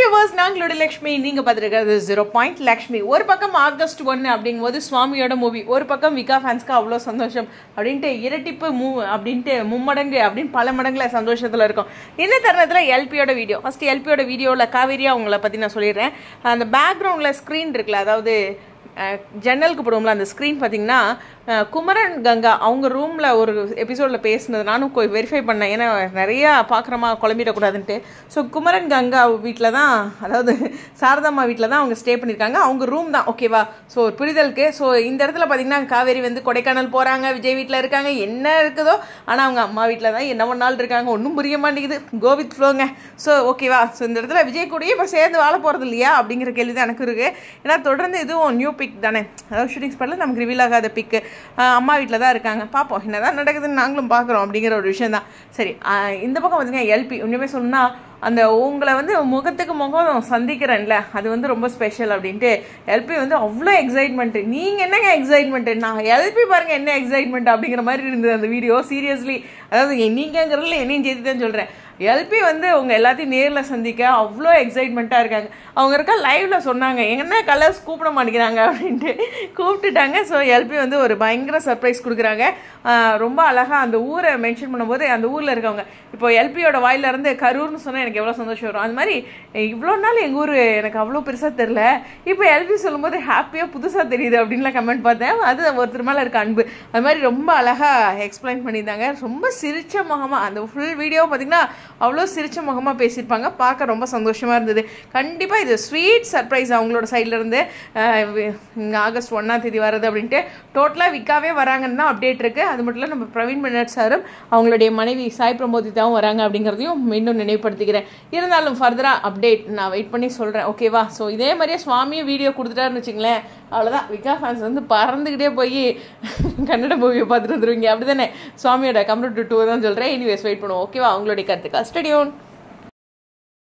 Viewers, நாங்களோட Lakshmi, நீங்கள் பார்த்துருக்கிறது 0 லக்ஷ்மி. ஒரு பக்கம் ஆகஸ்ட் 1 அப்படிங்கும்போது சுவாமியோட மூவி, ஒரு பக்கம் விகா ஃபேன்ஸ்க்கு அவ்வளோ சந்தோஷம் அப்படின்ட்டு இரட்டிப்பு அப்படின்ட்டு மும்மடங்கு அப்படின்னு பல மடங்குல சந்தோஷத்தில் இருக்கும். இந்த தருணத்தில் எல்பியோட வீடியோ, ஃபஸ்ட்டு எல்பியோட வீடியோவில் காவேரியா அவங்கள பற்றி நான் சொல்லிடுறேன். அந்த பேக்ரவுண்டில் ஸ்க்ரீன் இருக்குல்ல, அதாவது ஜன்னலுக்கு போடுவோம்ல, அந்த ஸ்க்ரீன் பார்த்திங்கன்னா குமரன் கங்கா அவங்க ரூமில் ஒரு எபிசோடில் பேசினது நானும் வெரிஃபை பண்ணேன். ஏன்னா நிறையா பார்க்குறமா குழம்பிடக்கூடாதுன்ட்டு. ஸோ குமரன் கங்கா வீட்டில் தான், அதாவது சாரதாம்மா வீட்டில் தான் அவங்க ஸ்டே பண்ணியிருக்காங்க. அவங்க ரூம் தான், ஓகேவா? ஸோ ஒரு புரிதலுக்கு. ஸோ இந்த இடத்துல பார்த்திங்கன்னா காவேரி வந்து கொடைக்கானல் போகிறாங்க, விஜய் வீட்டில் இருக்காங்க, என்ன இருக்குதோ. ஆனால் அவங்க அம்மா வீட்டில் தான் என்ன நாள் இருக்காங்க, ஒன்றும் புரிய மாட்டேங்குது. கோவித் ஃப்ளோங்க. ஸோ ஓகேவா? ஸோ இந்த இடத்துல விஜய் கூடயே இப்போ சேர்ந்து வாழ போகிறது இல்லையா அப்படிங்கிற கேள்வி தான் எனக்கு இருக்குது. ஏன்னா தொடர்ந்து இதுவும் நியூ பிக் தானே, அதாவது ஷூட்டிங் ஸ்பாட்டில் நமக்கு ரிவீல் ஆகாத பிக்கு. அம்மா வீட்டில் தான் இருக்காங்க, பார்ப்போம் என்ன தான் நடக்குதுன்னு நாங்களும் பார்க்குறோம் அப்படிங்கிற ஒரு விஷயம் தான். சரி, இந்த பக்கம் பார்த்தீங்கன்னா எல்பி உண்மையுமே சொன்னால் அந்த உங்களை வந்து முகத்துக்கு முகம் சந்திக்கிறேன்ல, அது வந்து ரொம்ப ஸ்பெஷல் அப்படின்ட்டு எல்பி வந்து அவ்வளோ எக்ஸைட்மெண்ட்டு. நீங்கள் என்னங்க எக்ஸைட்மெண்ட்டு, நான் எல்பி பாருங்கள் என்ன எக்ஸைட்மெண்ட் அப்படிங்கிற மாதிரி இருந்தது அந்த வீடியோ. சீரியஸ்லி, அதாவது நீங்கிறதுல என்னையும் சேர்த்து தான் சொல்கிறேன். எல்பி வந்து உங்கள் எல்லாத்தையும் நேரில் சந்திக்க அவ்வளோ எக்ஸைட்மெண்ட்டாக இருக்காங்க. அவங்க இருக்கா லைவில் சொன்னாங்க, என்ன கலர்ஸ் கூப்பிட மாட்டேங்கிறாங்க அப்படின்ட்டு கூப்பிட்டுட்டாங்க. ஸோ எல்பி வந்து ஒரு பயங்கர சர்ப்ரைஸ் கொடுக்குறாங்க. ரொம்ப அழகாக அந்த ஊரை மென்ஷன் பண்ணும்போது அந்த ஊரில் இருக்கவங்க, இப்போ எல்பியோட வாயிலிருந்து கரூர்னு சொன்னால் எனக்கு எவ்வளோ சந்தோஷம் வரும். அது மாதிரி இவ்வளோ நாள் எங்கள் ஊர் எனக்கு அவ்வளோ பெருசாக தெரில, இப்போ எல்பி சொல்லும்போது ஹாப்பியாக புதுசாக தெரியுது அப்படின்லாம் கமெண்ட் பார்த்தேன். அது ஒருத்தர் மேலே இருக்க அன்பு. அது மாதிரி ரொம்ப அழகாக எக்ஸ்பிளைன் பண்ணியிருந்தாங்க. ரொம்ப சிரிச்ச முகமாக அந்த ஃபுல் வீடியோ பார்த்திங்கன்னா அவ்வளோ சிரிச்ச முகமாக பேசியிருப்பாங்க. பார்க்க ரொம்ப சந்தோஷமாக இருந்தது. கண்டிப்பாக இது ஸ்வீட் சர்ப்ரைஸ் அவங்களோட சைட்லேருந்து. ஆகஸ்ட் 1 வர்றது அப்படின்ட்டு டோட்டலாக விக்காவே வராங்கன்னு தான் அப்டேட் இருக்குது. அது மட்டும் இல்லை, நம்ம பிரவீன் மென்னட் சாரும் அவங்களுடைய மனைவி சாய் பிரமோதிதாவும் வராங்க அப்படிங்கிறதையும் மீண்டும் நினைவுபடுத்திக்கிறேன். இருந்தாலும் ஃபர்தராக அப்டேட் நான் வெயிட் பண்ணி சொல்கிறேன், ஓகேவா? ஸோ இதே மாதிரியே சுவாமியும் வீடியோ கொடுத்துட்டாருன்னு வச்சுங்களேன், அவ்வளோதான். விகா ஃபேன்ஸ் வந்து பறந்துக்கிட்டே போய் கன்னட மூவியை பார்த்துட்டு வந்துருவீங்க. அப்படி தானே? சுவாமியோட கம்ப்யூட்டர் 2 தான் சொல்கிறேன். எனிவேஸ் வெயிட் பண்ணுவோம், ஓகேவா? அவங்களுடைய கருத்துக்கா ஸ்டடியோன்.